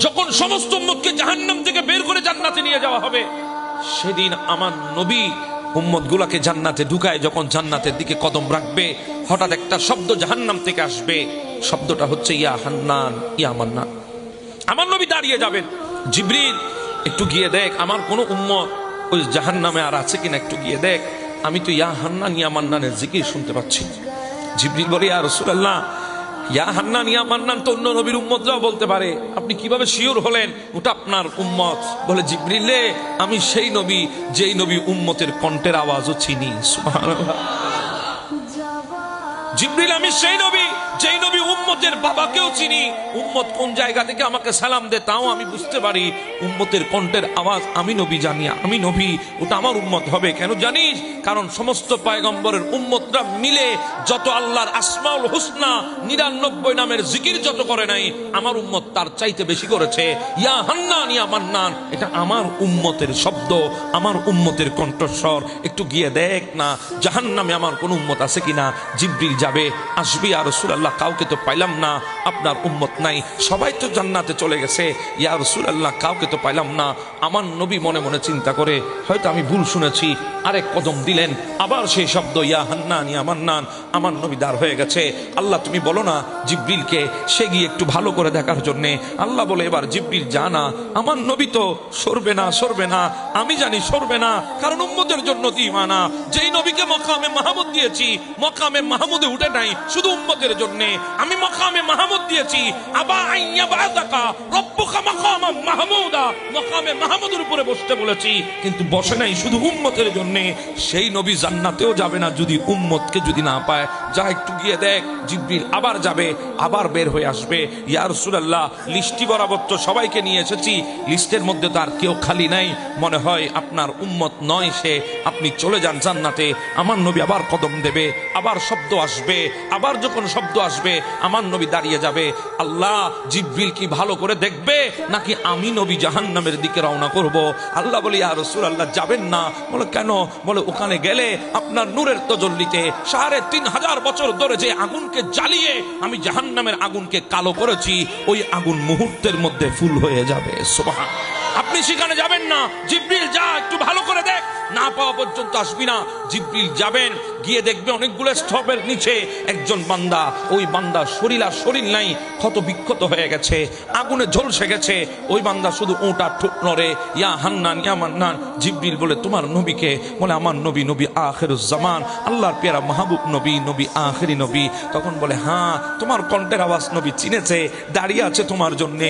যখন সমস্ত উম্মতকে জাহান্নাম থেকে বের করে জান্নাতে নিয়ে যাওয়া হবে, সেদিন আমার নবী উম্মত গুলাকে জান্নাতে ঢুকায় যখন জান্নাতের দিকে কদম রাখবে, হঠাৎ একটা শব্দ জাহান্নাম থেকে আসবে। শব্দটা হচ্ছে ইয়া হান্নান, ইয়া মান্নান। আমার নবী দাঁড়িয়ে যাবেন, জিবরিল একটু গিয়ে দেখ আমার কোন উম্মত ওই জাহান্নামে আর আছে কিনা, একটু গিয়ে দেখ, আমি তো ইয়া হান্নান ইয়া মান্নানের জিকির শুনতে পাচ্ছি। জিবরিল বলে, ইয়া রাসূলুল্লাহ, ইয়া হান্নান ইয়া মান্নান তো অন্য নবীর উম্মতরাও বলতে পারে, আপনি কিভাবে শিওর হলেন ওটা আপনার উম্মত? বলে, জিবরিল রে, আমি সেই নবী যেই নবী উম্মতের কণ্ঠের আওয়াজও চিনি। সুবহানাল্লাহ। জিবরিল, আমি সেই নবী যেই নবী উম্মতের বাবাকেও চিনি। উম্মত কোন জায়গা থেকে আমাকে সালাম দে তাও আমি বুঝতে পারি। উম্মতের কণ্ঠের আওয়াজ আমি নবী জানি, আমি নবী, ওটা আমার উম্মত হবে। কেন জানিস? কারণ সমস্ত পয়গম্বরের উম্মতরা মিলে যত আল্লাহর আসমাউল হুসনা 99 নামের জিকির যত করে নাই, আমার উম্মত তার চাইতে বেশি করেছে। ইয়া হান্নান ইয়া মান্নান, এটা আমার উম্মতের শব্দ, আমার উম্মতের কণ্ঠস্বর। একটু গিয়ে দেখ না জাহান্নামে আমার কোন উম্মত আছে কিনা। জিবরিল যাবে, আসবি, ইয়া রাসূলুল্লাহ কাউকে তো পাইলাম না, আপনার উম্মত নাই, সবাই তো জান্নাতে চলে গেছে, ইয়া রাসূলুল্লাহ কাউকে তো পাইলাম না। আমার নবী মনে মনে চিন্তা করে, হয়তো আমি ভুল শুনেছি। আরেক কদম দিলেন, আবার সেই শব্দ ইয়া হান্নান ইয়া মান্নান। আমার নবী দাঁড় হয়ে গেছে। আল্লাহ তুমি বলো না জিবরিলকে সে গিয়ে একটু ভালো করে দেখার জন্যে। আল্লাহ বলে, এবার জিবরিল জানা, আমার নবী তো সরবে না, সরবে না, আমি জানি সরবে না, কারণ উম্মতের জন্য দিওয়ানা। যেই নবীকে মাকামে মাহমুদ দিয়েছি, মাকামে মাহমুদে উঠে নাই শুধু উম্মতের জন্য। আমি মাকামে মাহমুদ দিয়েছি, আবা আইয়া বাদাকা রব্বুকা মাকামান মাহমুদা, মাকামে মাহমুদের উপরে বসতে বলেছি, কিন্তু বসে নাই শুধু উম্মতের জন্য। সেই নবী জান্নাতেও যাবে না যদি উম্মতকে যদি না পায়। যা একটু গিয়ে দেখ। জিবরিল আবার যাবে, আবার বের হয়ে আসবে, ইয়া রাসূলুল্লাহ লিস্টি বরাবর তো সবাইকে নিয়ে এসেছি, লিস্টের মধ্যে তার কেউ খালি নাই, মনে হয় আপনার উম্মত নয় সে, আপনি চলে যান জান্নাতে। আমার নবী আবার কদম দেবে, আবার শব্দ আসবে, আবার যখন শব্দ আসবে আমার নবী দাঁড়িয়ে যাবে। আল্লাহ, জিবরিল কি ভালো করে দেখবে নাকি আমি নবী জাহান্নামের দিকে রওনা করব? আল্লাহ বলে, ইয়া রাসূলুল্লাহ যাবেন না। বলে, কেন? বলে, ওখানে গেলে আপনার নূরের তজল্লিতে ৩৫০০ বছর ধরে যে আগুনকে জ্বালিয়ে আমি জাহান্নামের আগুনকে কালো করেছি, ওই আগুন মুহূর্তের মধ্যে ফুল হয়ে যাবে। সুবহানাল্লাহ। আপনি সেখানে যাবেন না। জিবরিল যা একটু ভালো করে দেখ, না পাওয়া পর্যন্ত আসবি না। জিবরিল যাবেন, গিয়ে দেখবে অনেকগুলো স্তূপের নিচে একজন বান্দা, ওই বান্দা শরীর আর শরীর নাই, ক্ষত বিক্ষত হয়ে গেছে, আগুনে ঝলসে গেছে। ওই বান্দা শুধু ওটা ঠোঁট নড়ে, ইয়া হান্নান ইয়া মান্নান। জিবরিল বলে, তোমার নবীকে? বলে, আমার নবী, নবী আখিরুজ জামান, আল্লাহর পেয়ারা মাহবুব নবী, নবী আখিরি নবী। তখন বলে, হ্যাঁ, তোমার কণ্ঠের আওয়াজ নবী চিনেছে, দাঁড়িয়ে আছে তোমার জন্যে।